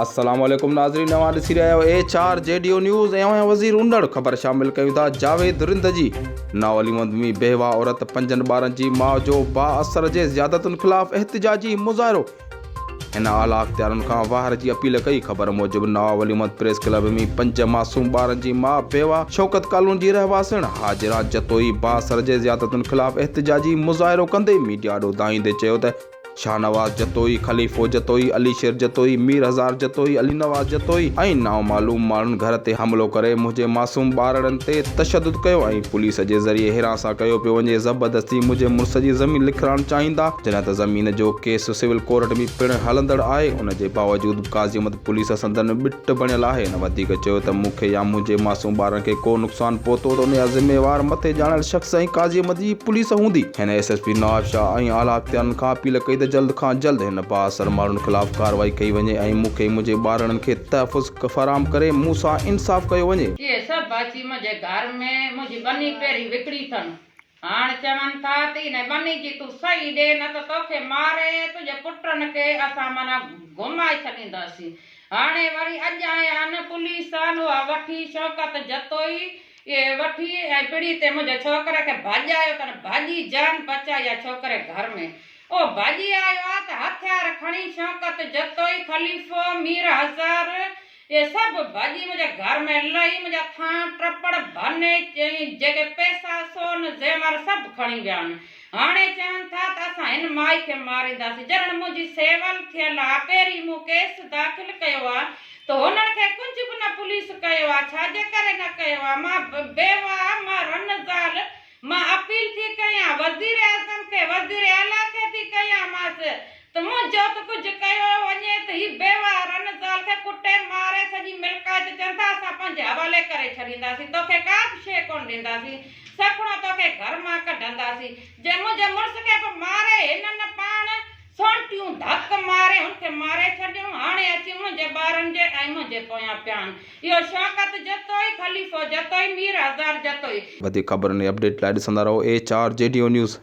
अस्सलामुअलैकुम नाज़रीन, नवां ॾिसी रहिया आहियो HR JDO न्यूज़ ऐं वज़ीर उंडड़ ख़बर शामिल कयूं था। जावेद रिंदजी नावली मंदमी बेवा औरत 5 ॿारनि जी माउ जो बाअसर जे ज़ियादतुनि ख़िलाफ़ एहतिजाजी मुज़ाहिरो। हिन आला अख़्तियारनि खां वाहर जी अपील कई। ख़बर मूजिबि नवावलीमत प्रेस क्लब में 5 मासूम ॿारनि जी माउ बेवा शौकत कॉलोनी जी रहवासिण हाजिरा जतोई बाअसर जे ज़ियादतुनि ख़िलाफ़ एहतिजाजी मुज़ाहिरो कंदे मीडिया ॾों धाईंदे चयो त शाहनवाज़ जतोई, खलीफ़ो जतोई, अलीशेर जतोई, मीर हज़ार जतोई, अली नवाज़ जतोई ऐं नामालूम माण्हुनि घर ते हमिलो करे मुंहिंजे मासूम ॿारनि ते तशदुद कयो ऐं पुलिस जे ज़रिए हिरासत कयो पियो वञे। ज़बरदस्ती मुंहिंजे मुड़ुस जी ज़मीन लिखाइणु चाहींदा, जॾहिं त ज़मीन जो केस सिविल कोर्ट में पिणु हलंदड़ आहे। उन जे बावजूदि काज़ीमत पुलिस संदन बिट बणियल आहे। हिन वधीक चयो त मूंखे या मुंहिंजे मासूम ॿारनि खे को नुक़सानु पहुतो त उन जा ज़िम्मेवार मथे ॼाणल शख़्स ऐं काज़ीमत जी पुलिस हूंदी। हिन SSP नवाब शाह ऐं आला अख़्तियारनि खां अपील कई त जल्द खां जल्द हिन बाअसर माण्हुनि ख़िलाफ़ कार्रवाई कई वञे ऐं मूंखे मुंहिंजे ॿारनि खे तहफ़ुज़ फ़राहम करे मूं सां इंसाफ़ कयो वञे। ये सब बाची मुझे घर में मुझी बनी पेरी विकड़ी थन। हाण चवन था ती ने बनी जी तू सही दे न तो तोखे मारे तुझे पुटन के असा मना घुमाई छडींदासी। हाणे वरी अज आया न पुलिस नो वठी शौकत जतोई ये वठी ऐं पिड़ी ते मुझे छोकरे के भाजायो तन भाजी जान बचाया छोकरे घर में ओ भाजी आयो आ त हथियार खणी शौकत जतोई खलीफो मीर हज़ार ये सब भाजी मुझे घर में लई मुझे थां ट्रपड़ भने जेके पैसा सोन जेवर सब खणी वियान। हाणे चवन था त असां हिन माई खे मारींदासीं। जरण मुंहिंजी सेवल थियल आहे, पहिरीं मूं केस दाख़िल कयो आहे त हुननि खे कुझु बि न पुलिस कयो आहे। छाजे करे न कयो आहे? मां बेवा, मां रनज़ाल, मां अपील थी कयां वज़ीर आज़म खे, वज़ीर आला खे थी कयां मांसि त मुंहिंजो त कुझु कयो वञे त ही बेवा रनज़ाल खे कुटे मारे सॼी मिल्कियत चवनि था असां पंहिंजे हवाले करे छॾींदासीं, तोखे का बि शइ कोन ॾींदासीं, सखणो तोखे घर मां कढंदासीं। जे मुंहिंजे मुड़ुस खे बि मारे हिननि पाण सोंटियूं धक मारे हुनखे मारे छॾियूं। हाणे अची मुंहिंजे ॿारनि जे ऐं मुंहिंजे पोयां पिया आहिनि। इहो शौकत जतोई, खलीफ़ो जतोई, मीर हज़ार जतोई। वधीक ख़बरुनि अपडेट लाइ ॾिसंदा रहो HR JDO न्यूज़।